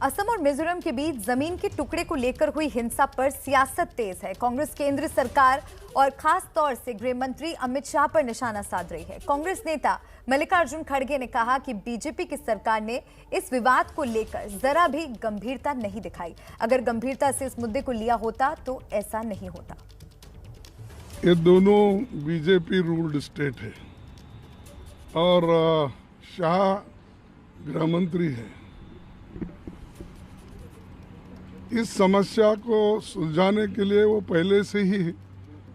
असम और मिजोरम के बीच जमीन के टुकड़े को लेकर हुई हिंसा पर सियासत तेज है। कांग्रेस केंद्र सरकार और खास तौर से गृह मंत्री अमित शाह पर निशाना साध रही है। कांग्रेस नेता मल्लिकार्जुन खड़गे ने कहा कि बीजेपी की सरकार ने इस विवाद को लेकर जरा भी गंभीरता नहीं दिखाई। अगर गंभीरता से इस मुद्दे को लिया होता तो ऐसा नहीं होता। ये दोनों बीजेपी रूल्ड स्टेट है और शाह गृह मंत्री है। इस समस्या को सुलझाने के लिए वो पहले से ही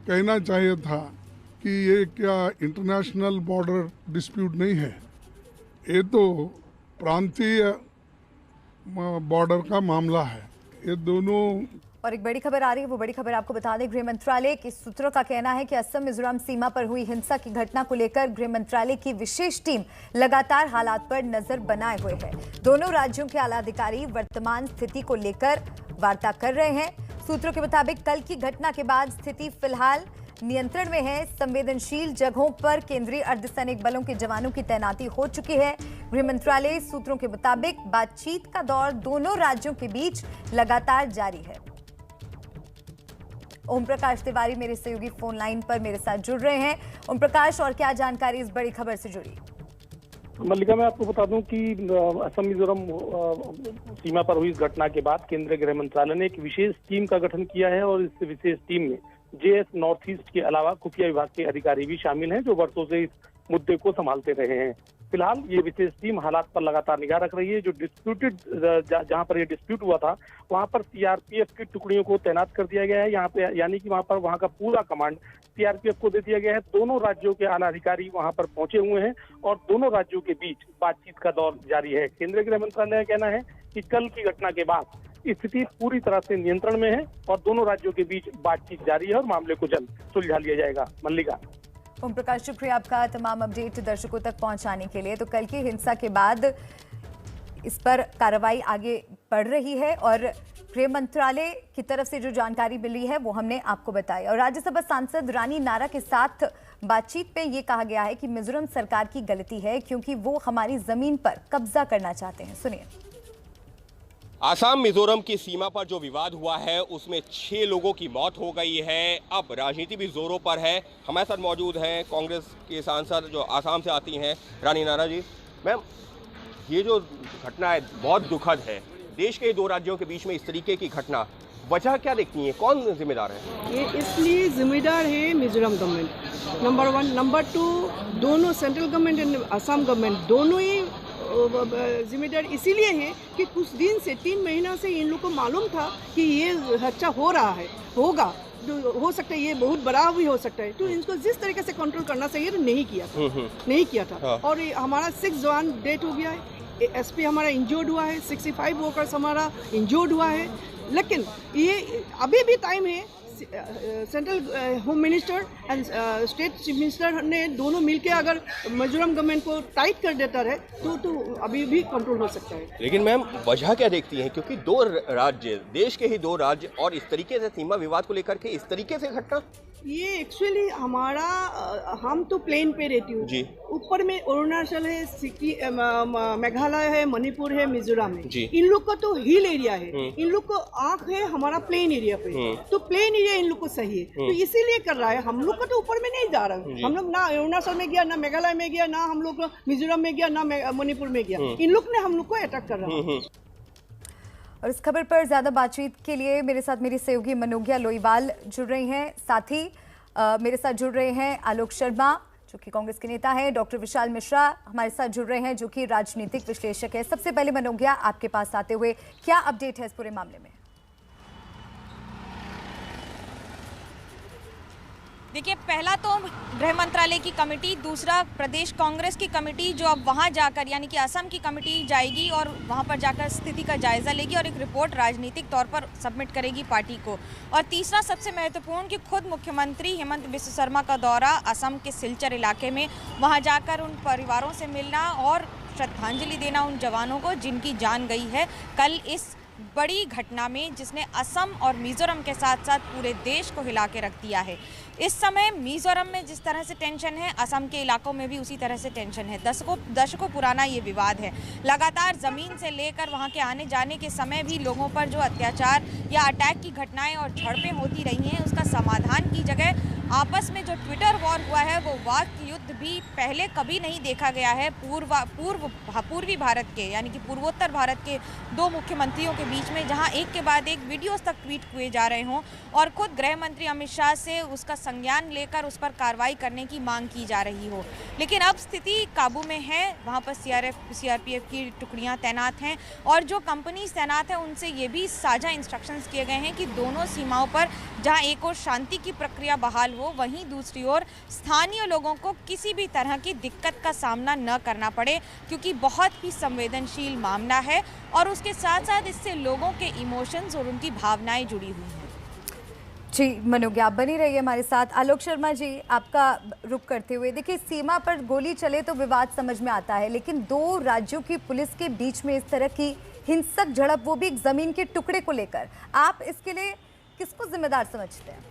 कहना चाहिए था कि ये क्या इंटरनेशनल बॉर्डर डिस्प्यूट नहीं है, ये तो प्रांतीय बॉर्डर का मामला है। ये दोनों और एक बड़ी खबर आ रही है, वो बड़ी खबर आपको बता दें। गृह मंत्रालय के सूत्रों का कहना है कि असम मिजोरम सीमा पर हुई हिंसा की घटना को लेकर गृह मंत्रालय की विशेष टीम लगातार हालात पर नजर बनाए हुए है। दोनों राज्यों के आला अधिकारी वर्तमान स्थिति को लेकर वार्ता कर रहे हैं। सूत्रों के मुताबिक कल की घटना के बाद स्थिति फिलहाल नियंत्रण में है। संवेदनशील जगहों पर केंद्रीय अर्धसैनिक बलों के जवानों की तैनाती हो चुकी है। गृह मंत्रालय सूत्रों के मुताबिक बातचीत का दौर दोनों राज्यों के बीच लगातार जारी है। ओम प्रकाश तिवारी मेरे सहयोगी फोन लाइन पर मेरे साथ जुड़ रहे हैं। ओम प्रकाश, और क्या जानकारी इस बड़ी खबर से जुड़ी? मल्लिका, मैं आपको बता दूं कि असम मिजोरम सीमा पर हुई इस घटना के बाद केंद्रीय गृह मंत्रालय ने एक विशेष टीम का गठन किया है और इस विशेष टीम में जेएस नॉर्थ ईस्ट के अलावा खुफिया विभाग के अधिकारी भी शामिल हैं, जो वर्षों से इस मुद्दे को संभालते रहे हैं। फिलहाल ये विशेष टीम हालात पर लगातार निगाह रख रही है। जो डिस्प्यूटेड जहां पर ये डिस्प्यूट हुआ था वहां पर सीआरपीएफ की टुकड़ियों को तैनात कर दिया गया है। यहाँ पे यानी कि वहां का पूरा कमांड सीआरपीएफ को दे दिया गया है। दोनों राज्यों के आला अधिकारी वहां पर पहुंचे हुए हैं और दोनों राज्यों के बीच बातचीत का दौर जारी है। केंद्रीय गृह मंत्रालय का कहना है कि कल की घटना के बाद स्थिति पूरी तरह से नियंत्रण में है और दोनों राज्यों के बीच बातचीत जारी है और मामले को जल्द सुलझा लिया जाएगा। मल्लिका। ओम प्रकाश, शुक्रिया आपका तमाम अपडेट दर्शकों तक पहुंचाने के लिए। तो कल की हिंसा के बाद इस पर कार्रवाई आगे बढ़ रही है और गृह मंत्रालय की तरफ से जो जानकारी मिली है वो हमने आपको बताई। और राज्यसभा सांसद रानी नारा के साथ बातचीत में ये कहा गया है कि मिजोरम सरकार की गलती है क्योंकि वो हमारी जमीन पर कब्जा करना चाहते हैं। सुनिए। आसाम मिजोरम की सीमा पर जो विवाद हुआ है उसमें 6 लोगों की मौत हो गई है। अब राजनीति भी जोरों पर है। हमारे साथ मौजूद हैं कांग्रेस के सांसद जो आसाम से आती हैं, रानी नारा जी। मैम, ये जो घटना है बहुत दुखद है। देश के 2 राज्यों के बीच में इस तरीके की घटना, वजह क्या देखती है, कौन जिम्मेदार है? ये इसलिए जिम्मेदार है मिजोरम गवर्नमेंट, नंबर 1। नंबर 2, दोनों central government and Assam government दोनों ही जिम्मेदार इसीलिए है कि कुछ दिन से 3 महीना से इन लोग को मालूम था कि ये हादसा हो रहा है, होगा, हो सकता है ये बहुत बड़ा भी हो सकता है। तो इनको जिस तरीके से कंट्रोल करना चाहिए तो नहीं किया था। हाँ। और हमारा 6 जवान डेथ हो गया है, एसपी हमारा इंजर्ड हुआ है, 65 वर्कर्स हमारा इंजर्ड हुआ है। लेकिन ये अभी भी टाइम है। Central home minister and state chief minister ने दोनों मिलकर अगर मिजोरम गवर्नमेंट को टाइट कर देता है तो अभी भी कंट्रोल हो सकता है। लेकिन मैम, वजह क्या देखती हैं, क्योंकि 2 राज्य, देश के ही 2 राज्य, और इस तरीके से सीमा विवाद को लेकर के इस तरीके से घटना? ये एक्चुअली हमारा हम तो प्लेन पे रहती हूँ जी। ऊपर में अरुणाचल है, सिक्किम, मेघालय है, मणिपुर है, मिजोरम है। इन लोग का तो हिल एरिया है, इन लोग को आंख है हमारा प्लेन एरिया पे। तो प्लेन एरिया इन लोग को सही है, तो इसीलिए कर रहा है। हम लोग का तो ऊपर में नहीं जा रहा है। हम लोग ना अरुणाचल में गया, ना मेघालय में गया, ना हम लोग मिजोरम में गया, ना मणिपुर में गया। इन लोग ने हम लोग को अटैक कर रहा है। और इस खबर पर ज्यादा बातचीत के लिए मेरे साथ मेरी सहयोगी मनोज्ञा लोईवाल जुड़ रही हैं। साथ ही मेरे साथ जुड़ रहे हैं आलोक शर्मा जो कि कांग्रेस के नेता हैं। डॉक्टर विशाल मिश्रा हमारे साथ जुड़ रहे हैं जो कि राजनीतिक विश्लेषक है। सबसे पहले मनोज्ञा, आपके पास आते हुए क्या अपडेट है इस पूरे मामले में? देखिए, पहला तो गृह मंत्रालय की कमेटी, दूसरा प्रदेश कांग्रेस की कमेटी जो अब वहां जाकर, यानी कि असम की कमेटी जाएगी और वहां पर जाकर स्थिति का जायजा लेगी और एक रिपोर्ट राजनीतिक तौर पर सबमिट करेगी पार्टी को। और तीसरा सबसे महत्वपूर्ण कि खुद मुख्यमंत्री हेमंत बिस्वा शर्मा का दौरा असम के सिलचर इलाके में, वहां जाकर उन परिवारों से मिलना और श्रद्धांजलि देना उन जवानों को जिनकी जान गई है कल इस बड़ी घटना में, जिसने असम और मिजोरम के साथ साथ पूरे देश को हिला के रख दिया है। इस समय मिजोरम में जिस तरह से टेंशन है, असम के इलाकों में भी उसी तरह से टेंशन है। दशकों पुराना ये विवाद है। लगातार ज़मीन से लेकर वहाँ के आने जाने के समय भी लोगों पर जो अत्याचार या अटैक की घटनाएं और झड़पें होती रही हैं, उसका समाधान की जगह आपस में जो ट्विटर वॉर हुआ है, वो वाक युद्ध भी पहले कभी नहीं देखा गया है। पूर्वी भारत के यानी कि पूर्वोत्तर भारत के दो मुख्यमंत्रियों के बीच में, जहां एक के बाद एक वीडियोस तक ट्वीट हुए जा रहे हों और खुद गृह मंत्री अमित शाह से उसका संज्ञान लेकर उस पर कार्रवाई करने की मांग की जा रही हो। लेकिन अब स्थिति काबू में है। वहां पर सीआरपीएफ की टुकड़ियां तैनात हैं और जो कंपनीज तैनात हैं उनसे ये भी साझा इंस्ट्रक्शंस किए गए हैं कि दोनों सीमाओं पर जहां एक और शांति की प्रक्रिया बहाल हो, वहीं दूसरी ओर स्थानीय लोगों को किसी भी तरह की दिक्कत का सामना न करना पड़े, क्योंकि बहुत ही संवेदनशील मामला है और उसके साथ साथ इससे लोगों के इमोशंस और उनकी भावनाएं जुड़ी हुई हैं। जी मनोज्ञा, आप बनी रहिए हमारे साथ। आलोक शर्मा जी, आपका रुख करते हुए, देखिए सीमा पर गोली चले तो विवाद समझ में आता है, लेकिन दो राज्यों की पुलिस के बीच में इस तरह की हिंसक झड़प, वो भी एक जमीन के टुकड़े को लेकर, आप इसके लिए किसको जिम्मेदार समझते हैं?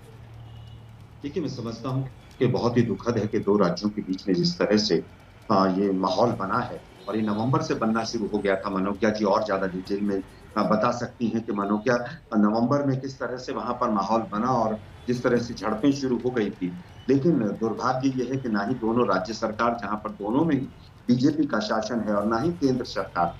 देखिए, मैं समझता हूँ कि बहुत ही दुखद है कि दो राज्यों के बीच में जिस तरह से ये माहौल बना है, और ये नवंबर से बनना शुरू हो गया था। मनोज्ञा जी और ज्यादा डिटेल में बता सकती हैं कि मनोज्ञा नवंबर में किस तरह से वहां पर माहौल बना और जिस तरह से झड़पें शुरू हो गई थी। लेकिन दुर्भाग्य ये है कि ना ही दोनों राज्य सरकार, जहां पर दोनों में बीजेपी का शासन है, और ना ही केंद्र सरकार,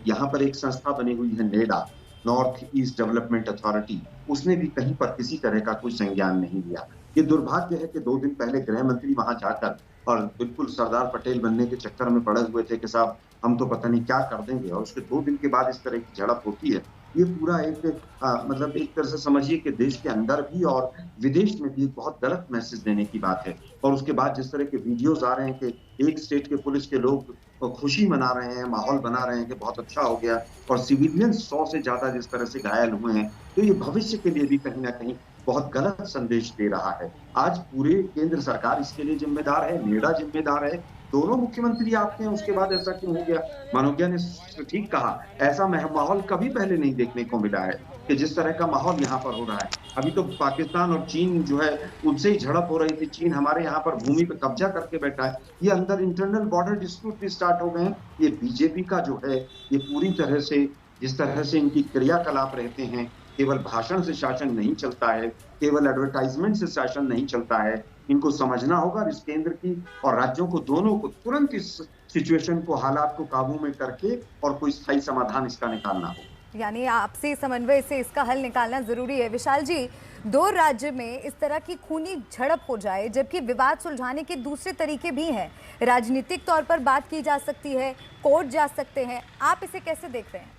यहाँ पर एक संस्था बनी हुई है NEDA, north east development authority, उसने भी कहीं पर किसी तरह का कोई संज्ञान नहीं लिया। ये दुर्भाग्य है कि 2 दिन पहले गृह मंत्री वहां जाकर और बिल्कुल सरदार पटेल बनने के चक्कर में पड़े हुए थे कि साहब हम तो पता नहीं क्या कर देंगे, और उसके 2 दिन के बाद इस तरह की झड़प होती है। ये पूरा एक मतलब एक तरह से समझिए कि देश के अंदर भी और विदेश में भी एक बहुत गलत मैसेज देने की बात है। और उसके बाद जिस तरह के वीडियोज आ रहे हैं कि एक स्टेट के पुलिस के लोग खुशी मना रहे हैं, माहौल बना रहे हैं कि बहुत अच्छा हो गया, और सिविलियन 100 से ज्यादा जिस तरह से घायल हुए हैं, तो ये भविष्य के लिए भी कहीं ना कहीं बहुत गलत संदेश दे रहा है। आज पूरे केंद्र सरकार इसके लिए जिम्मेदार है, नेडा जिम्मेदार है, दोनों मुख्यमंत्री आपके हैं, उसके बाद ऐसा क्यों हो गया? मनोज्ञा ने ठीक कहा, ऐसा माहौल कभी पहले नहीं देखने को मिला है कि जिस तरह का माहौल यहाँ पर हो रहा है। अभी तो पाकिस्तान और चीन जो है उनसे ही झड़प हो रही थी। चीन हमारे यहाँ पर भूमि पर कब्जा करके बैठा है। ये अंदर इंटरनल बॉर्डर डिस्प्यूट भी स्टार्ट हो गए हैं। ये बीजेपी का जो है ये पूरी तरह से जिस तरह से इनकी क्रियाकलाप रहते हैं, केवल भाषण से शासन नहीं चलता है, केवल एडवर्टाइजमेंट से शासन नहीं चलता है। इनको समझना होगा, इस केंद्र की और राज्यों को दोनों को तुरंत इस सिचुएशन को, हालात को काबू में करके और कोई स्थायी समाधान इसका निकालना होगा। यानी आपसी समन्वय से इसका हल निकालना जरूरी है। विशाल जी, 2 राज्य में इस तरह की खूनी झड़प हो जाए, जबकि विवाद सुलझाने के दूसरे तरीके भी हैं, राजनीतिक तौर पर बात की जा सकती है, कोर्ट जा सकते हैं, आप इसे कैसे देख रहे हैं?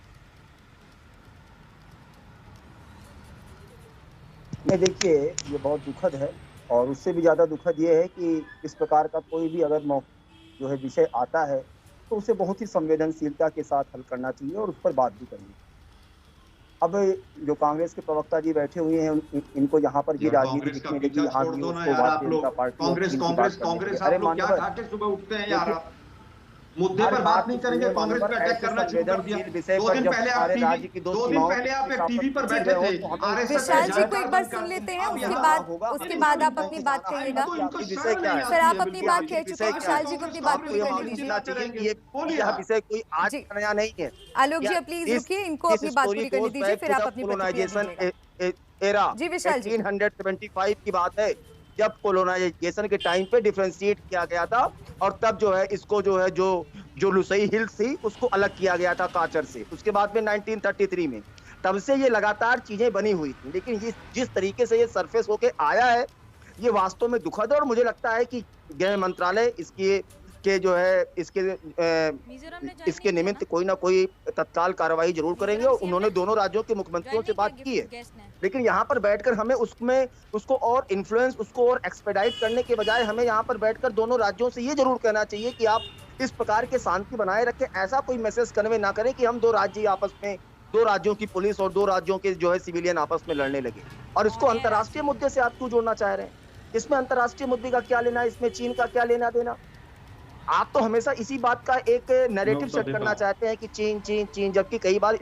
नहीं, देखिए ये बहुत दुखद है, और उससे भी ज़्यादा दुखद ये है कि इस प्रकार का कोई भी अगर जो है विषय आता है तो उसे बहुत ही संवेदनशीलता के साथ हल करना चाहिए और उस पर बात भी करनी। अब जो कांग्रेस के प्रवक्ता जी बैठे हुए हैं, इनको यहाँ पर ये राजनीति दिखने लगी, हाँ जी उसको भारतीय जनता पार्टी, अरे मानव मुद्दे पर बात नहीं करेंगे, कांग्रेस पर अटैक करना शुरू कर दिया। 2 दिन पहले आप एक टीवी पर बैठे थे। विशाल जी को एक बार सुन लेते हैं, उसके बाद आप अपनी बात कहिएगा। सर, आप अपनी बात कह चुके हैं, विशाल जी को अपनी बात पूरी करने दीजिए। विषय कोई आज नया नहीं है। आलोक जी प्लीज रुकिए, इनको अपनी बात पूरी करने दीजिए, फिर आप अपनी प्रतिक्रिया। जी विशाल जी, 1875 की बात है, जब कोलोनाइजेशन के टाइम पे डिफरेंशिएट किया गया था, और तब जो है इसको जो है जो लुसई हिल्स थी उसको अलग किया गया था काचर से। उसके बाद में 1933 में, तब से ये लगातार चीजें बनी हुई थी। लेकिन जिस तरीके से ये सरफेस होके आया है, ये वास्तव में दुखद है, और मुझे लगता है कि गृह मंत्रालय इसके जो है इसके निमित्त कोई ना कोई तत्काल कार्रवाई जरूर करेंगे। और उन्होंने दोनों राज्यों के मुख्यमंत्रियों से बात की है, लेकिन यहाँ पर बैठकर हमें उसको और इन्फ्लुएंस, उसको और एक्सपेडाइट करने के बजाय हमें यहाँ पर बैठकर दोनों राज्यों से ये जरूर कहना चाहिए कि आप इस प्रकार के शांति बनाए रखें। ऐसा कोई मैसेज कन्वे ना करें कि हम 2 राज्य आपस में, 2 राज्यों की पुलिस और 2 राज्यों के जो है सिविलियन आपस में लड़ने लगे। और इसको अंतर्राष्ट्रीय मुद्दे से आप क्यों जोड़ना चाह रहे हैं? इसमें अंतर्राष्ट्रीय मुद्दे का क्या लेना, इसमें चीन का क्या लेना देना? आप तो हमेशा इसी बात का एक नैरेटिव सेट करना चाहते हैं कि चीन चीन चीन, जबकि कई बार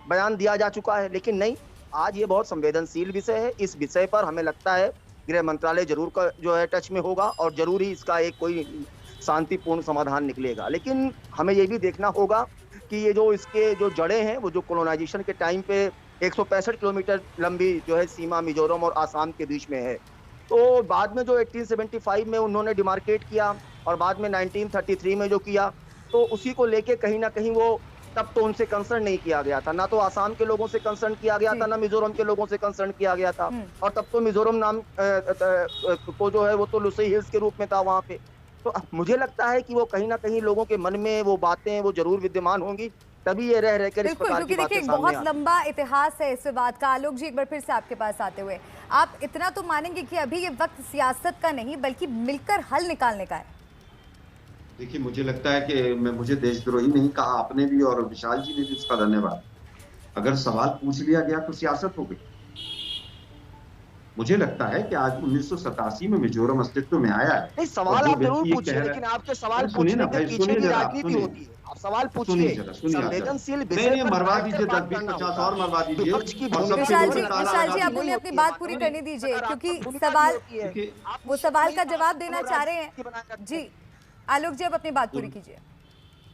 बयान दिया जा चुका है, लेकिन नहीं, आज ये बहुत संवेदनशील विषय है। इस विषय पर हमें लगता है गृह मंत्रालय जरूर जो है टच में होगा और जरूर ही इसका एक कोई शांतिपूर्ण समाधान निकलेगा। लेकिन हमें ये भी देखना होगा कि ये जो इसके जो जड़ें हैं वो जो कॉलोनाइजेशन के टाइम पे 165 किलोमीटर लंबी जो है सीमा मिजोरम और आसाम के बीच में है, तो बाद में जो 1875 में उन्होंने डिमार्केट किया और बाद में 1933 में जो किया, तो उसी को लेके कहीं ना कहीं वो तब तो उनसे कंसर्न नहीं किया गया था, ना तो आसाम के लोगों से कंसर्न किया गया था, ना मिजोरम के लोगों से कंसर्न किया गया था। और तब तो मिजोरम नाम को जो है वो तो लुसई हिल्स के रूप में था वहाँ पे। तो मुझे लगता है कि वो कहीं ना कहीं लोगों के मन में वो बातें वो जरूर विद्यमान होंगी, तभी ये रह कर इस प्रकार की बातें सामने बहुत लंबा इतिहास है इस बात का। आलोक जी, एक बार फिर से आपके पास आते हुए, आप इतना तो मानेंगे कि अभी ये वक्त सियासत का नहीं बल्कि मिलकर हल निकालने का है? देखिए, मुझे लगता है कि मुझे देशद्रोही नहीं कहा आपने भी और विशाल जी ने भी, उसका धन्यवाद। अगर सवाल पूछ लिया गया तो सियासत हो गई। मुझे लगता है कि आज 1987 में मिजोरम अस्तित्व में आया है। नहीं, सवाल आप जरूर पूछिए, लेकिन आपके सवाल पूछने के पीछे भी राजनीति होती है। आप सवाल पूछिए, संवेदनशील विषय मरवा दीजिए, 10-20-50 और मरवा दीजिए। विशाल जी, आप उन्हें अपनी बात पूरी करने दीजिए, क्योंकि सवाल वो सवाल का जवाब देना चाह रहे हैं। जी आलोक जी, आप अपनी बात पूरी कीजिए।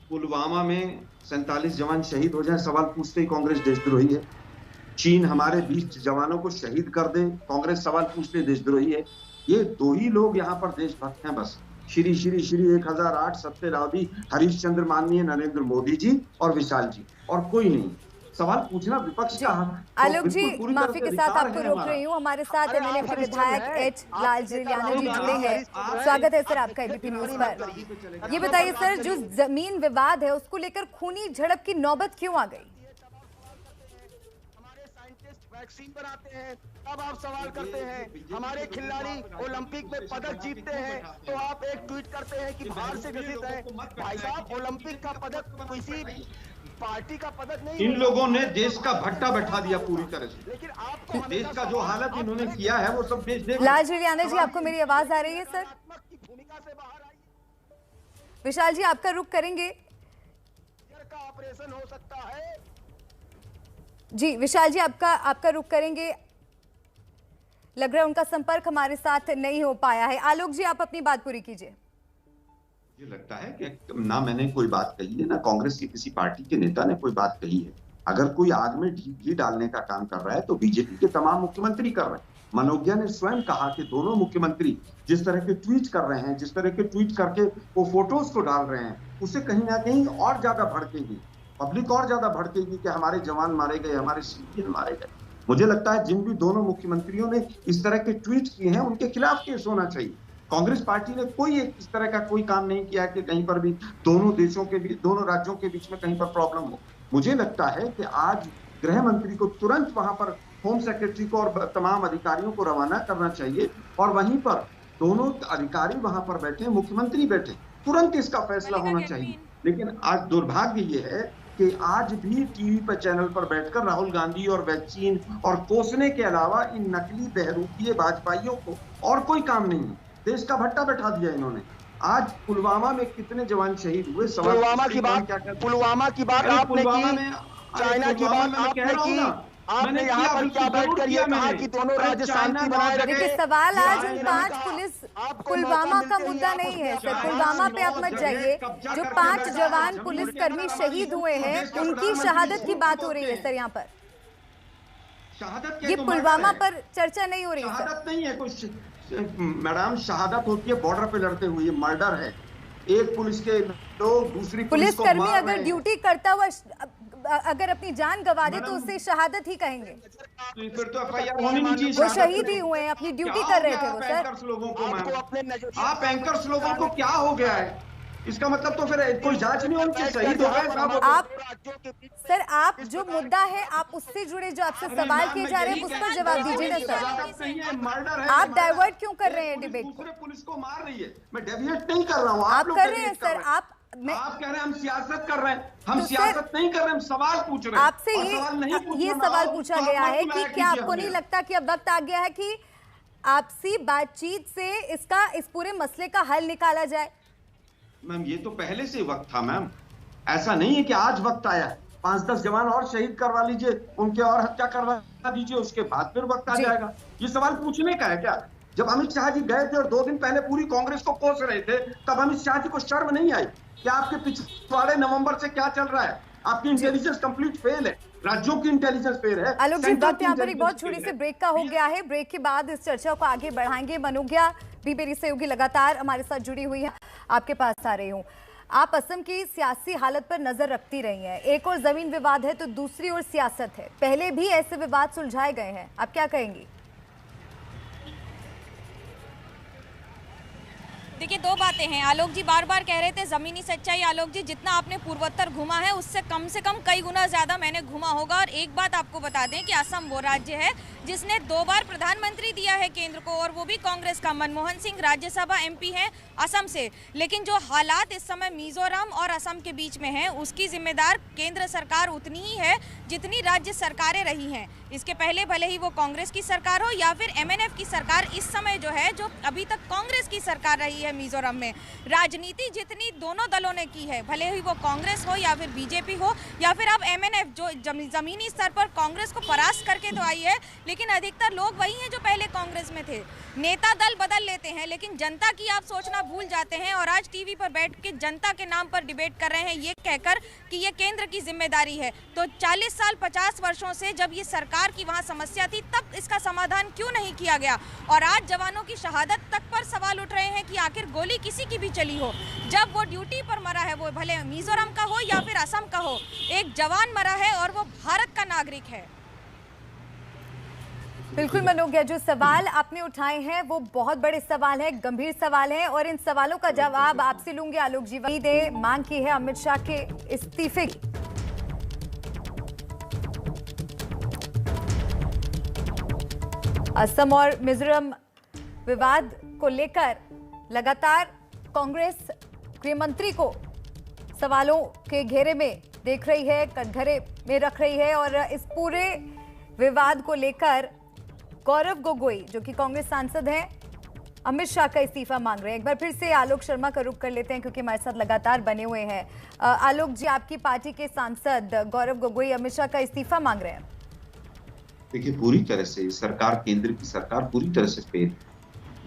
पुलवामा में 47 जवान शहीद हो जाए, सवाल पूछते ही कांग्रेस देशद्रोही है। चीन हमारे 20 जवानों को शहीद कर दे, कांग्रेस सवाल पूछते देशद्रोही है। ये दो ही लोग यहाँ पर देशभक्त हैं बस, श्री 1008 सत्यरावधी, हरीश चंद्र माननीय, नरेंद्र मोदी जी और विशाल जी, और कोई नहीं। सवाल पूछना विपक्ष का है। आलोक जी, माफी के साथ आपको रोक रही हूँ। हमारे साथ एमएलए के विधायक एच लालजिलियाना जी जुड़े हैं। स्वागत है सर आपका एबीपी न्यूज पर। ये बताइए सर, जो जमीन विवाद है उसको लेकर खूनी झड़प की नौबत क्यों आ गई? वैक्सीन बनाते हैं तब आप सवाल करते हैं, हमारे खिलाड़ी ओलंपिक में पदक जीतते हैं तो आप एक ट्वीट करते हैं कि बाहर से ग्रसित है। भाई साहब, ओलंपिक का पदक किसी पार्टी का पदक नहीं। इन लोगों ने देश का भट्टा बैठा दिया पूरी तरह से। लेकिन आपको देश का जो हालत इन्होंने किया है वो सब देश। लालजिलियाना जी, आपको मेरी आवाज आ रही है सर? भूमिका से बाहर आइए। विशाल जी, आपका रुख करेंगे? का ऑपरेशन हो सकता है। जी विशाल जी, आपका रुख करेंगे? लग रहा है उनका संपर्क हमारे साथ नहीं हो पाया है। आलोक जी, आप अपनी बात पूरी कीजिए। मुझे लगता है कि ना मैंने कोई बात कही है, ना कांग्रेस की किसी पार्टी के नेता ने कोई बात कही है। अगर कोई आग में घी डालने का काम कर रहा है तो बीजेपी के तमाम मुख्यमंत्री कर रहे हैं। मनोज्ञा ने स्वयं कहा कि दोनों मुख्यमंत्री जिस तरह के ट्वीट कर रहे हैं, जिस तरह के ट्वीट करके वो फोटोज को डाल रहे हैं, उससे कहीं ना कहीं और ज्यादा भड़केगी पब्लिक, और ज्यादा भड़केगी कि हमारे जवान मारे गए, हमारे सिविलियन मारे गए। मुझे लगता है जिन भी दोनों मुख्यमंत्रियों ने इस तरह के ट्वीट किए हैं उनके खिलाफ केस होना चाहिए। कांग्रेस पार्टी ने कोई इस तरह का कोई काम नहीं किया कि कहीं पर भी दोनों देशों के बीच, दोनों राज्यों के बीच में कहीं पर प्रॉब्लम हो। मुझे लगता है कि आज गृह मंत्री को तुरंत वहां पर होम सेक्रेटरी को और तमाम अधिकारियों को रवाना करना चाहिए और वहीं पर दोनों अधिकारी वहां पर बैठे, मुख्यमंत्री बैठे, तुरंत इसका फैसला होना चाहिए। लेकिन आज दुर्भाग्य ये है कि आज भी टीवी पर चैनल पर बैठकर राहुल गांधी और वैक्सीन और कोसने के अलावा इन नकली बहरूपीय भाजपाइयों को और कोई काम नहीं है। देश का भट्टा बैठा दिया इन्होंने। आज पुलवामा में कितने जवान शहीद हुए? पुलवामा की बात आपने की, चाइना की बात आपने की, आपने यहाँ पर क्या बैठ कर ये कहा कि दोनों राज्य शांति बनाए रखें। देखिए, सवाल आज उन 5 पुलिस पुलवामा का मुद्दा नहीं है सर। पुलवामा पे आप मत जाइए। जो 5 जवान पुलिसकर्मी शहीद हुए हैं उनकी शहादत की बात हो रही है सर यहाँ पर। ये पुलवामा पर चर्चा नहीं हो रही है। शहादत नहीं है कुछ मैडम, शहादत होती है बॉर्डर पे लड़ते हुए, मर्डर है। एक पुलिस के लोग दूसरी पुलिसकर्मी अगर ड्यूटी करता हुआ अगर अपनी जान गंवा दे तो उसे शहादत ही कहेंगे। तो फिर तो एफआईआर होनी नहीं चाहिए। वो शहीद ही हुए हैं, अपनी ड्यूटी कर रहे थे वो सर। आप एंकर्स लोगों को क्या हो गया है? इसका मतलब तो फिर कोई जांच नहीं होनी चाहिए, शहीद हो गए आप। सर, आप जो मुद्दा है आप उससे जुड़े जो आपसे सवाल किए जा रहे हैं उस पर जवाब दीजिए ना सर। मर्डर है, आप डाइवर्ट क्यों कर रहे हैं डिबेट को? पुलिस को मार रही है, मैं डेविएट नहीं कर रहा हूँ। आप कर रहे हैं सर। आप कह रहे हैं हम सियासत कर रहे हैं। हम सियासत नहीं कर रहे, हम सवाल पूछ रहे हैं। आपसे ये सवाल पूछा गया है कि क्या आपको नहीं लगता कि अब वक्त आ गया है कि आपसी बातचीत से इस पूरे मसले का हल निकाला जाए? मैम, ये तो पहले से वक्त था मैम, ऐसा नहीं है कि आज वक्त आया। 5-10 जवान और शहीद करवा लीजिए, उनके और हत्या करवा दीजिए, उसके बाद फिर वक्त आ जाएगा। ये सवाल पूछने का है क्या? जब अमित शाह जी गए थे और 2 दिन पहले पूरी कांग्रेस को कोस रहे थे, तब अमित शाह जी को शर्म नहीं आई? क्या आपके पिछवाड़े नवंबर से क्या चल रहा है? आपकी इंटेलिजेंस कंप्लीट फेल है, राज्यों की इंटेलिजेंस फेल है। आलोक जी, वक्त यहाँ पर एक बहुत छोटी सी ब्रेक का हो गया है। ब्रेक के बाद इस चर्चा को आगे बढ़ाएंगे। मनोज्ञा भी मेरी सहयोगी लगातार हमारे साथ जुड़ी हुई है, आपके पास आ रही हूँ। आप असम की सियासी हालत पर नजर रखती रही हैं। एक और जमीन विवाद है तो दूसरी ओर सियासत है। पहले भी ऐसे विवाद सुलझाए गए हैं, आप क्या कहेंगी? देखिए, 2 बातें हैं। आलोक जी बार बार कह रहे थे जमीनी सच्चाई। आलोक जी, जितना आपने पूर्वोत्तर घूमा है उससे कम से कम कई गुना ज्यादा मैंने घूमा होगा। और एक बात आपको बता दें कि असम वो राज्य है जिसने 2 बार प्रधानमंत्री दिया है केंद्र को, और वो भी कांग्रेस का। मनमोहन सिंह राज्यसभा MP हैं असम से। लेकिन जो हालात इस समय मिजोरम और असम के बीच में हैं, उसकी जिम्मेदार केंद्र सरकार उतनी ही है जितनी राज्य सरकारें रही हैं। इसके पहले भले ही वो कांग्रेस की सरकार हो या फिर MNF की सरकार, इस समय जो है, जो अभी तक कांग्रेस की सरकार रही है मिजोरम में, राजनीति जितनी दोनों दलों ने की है, भले ही वो कांग्रेस हो या फिर बीजेपी हो या फिर अब MNF, जो जमीनी स्तर पर कांग्रेस को परास्त करके तो आई है, लेकिन अधिकतर लोग वही हैं जो पहले कांग्रेस में थे। नेता दल बदल लेते हैं लेकिन जनता की आप सोचना भूल जाते हैं। और आज टीवी पर बैठ के जनता के नाम पर डिबेट कर रहे हैं, ये कहकर कि ये केंद्र की जिम्मेदारी है। तो 40 साल 50 वर्षों से जब ये सरकार की वहाँ समस्या थी, तब इसका समाधान क्यों नहीं किया गया? और आज जवानों की शहादत तक पर सवाल उठ रहे हैं कि आखिर गोली किसी की भी चली हो, जब वो ड्यूटी पर मरा है, वो भले मिजोरम का हो या फिर असम का हो, एक जवान मरा है और वो भारत का नागरिक है। बिल्कुल मनोज्ञा, जो सवाल आपने उठाए हैं वो बहुत बड़े सवाल हैं, गंभीर सवाल हैं, और इन सवालों का जवाब आपसे लूंगी आलोक जी। वही दे मांग की है अमित शाह के इस्तीफे की। असम और मिजोरम विवाद को लेकर लगातार कांग्रेस गृह मंत्री को सवालों के घेरे में देख रही है, कटघरे में रख रही है। और इस पूरे विवाद को लेकर गौरव गोगोई, जो कि कांग्रेस सांसद हैं, अमित शाह का इस्तीफा मांग रहे हैं। एक बार फिर से आलोक शर्मा का रुख कर लेते हैं क्योंकि हमारे साथ लगातार बने हुए हैं। आलोक जी, आपकी पार्टी के सांसद गौरव गोगोई अमित शाह का इस्तीफा मांग रहे हैं। देखिए, पूरी तरह से सरकार, केंद्र की सरकार पूरी तरह से फेल।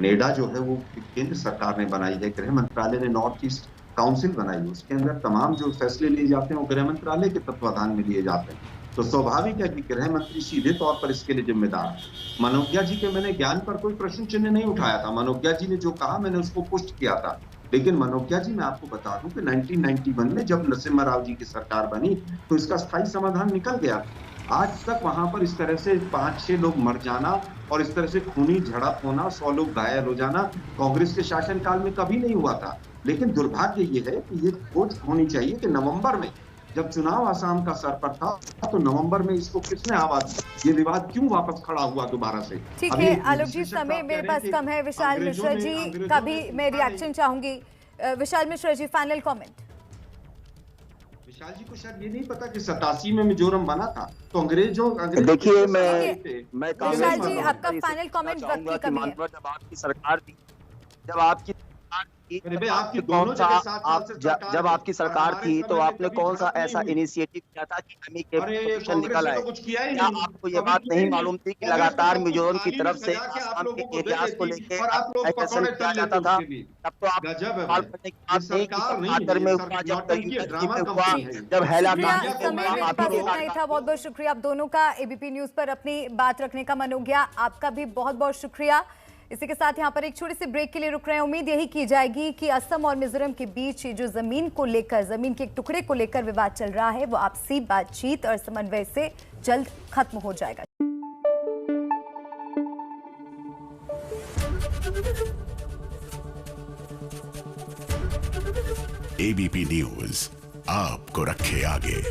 नेडा जो है वो केंद्र सरकार ने बनाई है, गृह मंत्रालय ने नॉर्थ ईस्ट काउंसिल बनाई है, उसके अंदर तमाम जो फैसले लिए जाते हैं वो गृह मंत्रालय के तत्वाधान में लिए जाते हैं। तो स्वाभाविक है कि गृह मंत्री सीधे तौर पर इसके लिए जिम्मेदार। मनोज्ञा जी के मैंने ज्ञान पर कोई प्रश्न चिन्ह नहीं उठाया था। मनोज्ञा जी ने जो कहा मैंने उसको पुष्ट किया था। लेकिन मनोज्ञा जी, मैं आपको बता दूं कि 1991 में जब नरसिम्हा राव जी की सरकार बनी तो इसका स्थायी समाधान निकल गया। आज तक वहां पर इस तरह से 5-6 लोग मर जाना और इस तरह से खूनी झड़प होना, 100 लोग घायल हो जाना कांग्रेस के शासनकाल में कभी नहीं हुआ था। लेकिन दुर्भाग्य ये है कि ये खोज होनी चाहिए कि नवंबर में जब चुनाव आसाम का सर पर था तो नवंबर में इसको किसने आवाज, ये विवाद क्यों वापस खड़ा हुआ दोबारा से? ठीक है आलोक जी, समय मेरे पास कम है। विशाल मिश्रा जी का भी मैं रिएक्शन चाहूंगी। Vishal Mishra ji, final comment. विशाल जी को शायद ये नहीं पता कि 87 में मिजोरम बना था तो अंग्रेजों देखिए, मैं विशाल जी, आपका फाइनल कमेंट वक्त की कमी है। जब आपकी सरकार थी, जब आपकी सरकार थी तो आपने कौन सा ऐसा इनिशिएटिव किया था कि एमिकेशन निकल आए? क्या आपको ये बात नहीं मालूम थी कि लगातार मिजोरम की तरफ से आसाम के एरियाज को लेकर एप्लीकेशन किया जाता था? तब तो आप सवाल करने की बात नहीं कि खातर में हुआ, जब नहीं था। बहुत बहुत शुक्रिया आप दोनों का एबीपी न्यूज पर अपनी बात रखने का। मनोज्ञा, आपका भी बहुत बहुत शुक्रिया। इसी के साथ यहाँ पर एक छोटी सी ब्रेक के लिए रुक रहे हैं। उम्मीद यही की जाएगी कि असम और मिजोरम के बीच जो जमीन को लेकर, जमीन के एक टुकड़े को लेकर विवाद चल रहा है, वो आपसी बातचीत और समन्वय से जल्द खत्म हो जाएगा। एबीपी न्यूज आपको रखे आगे।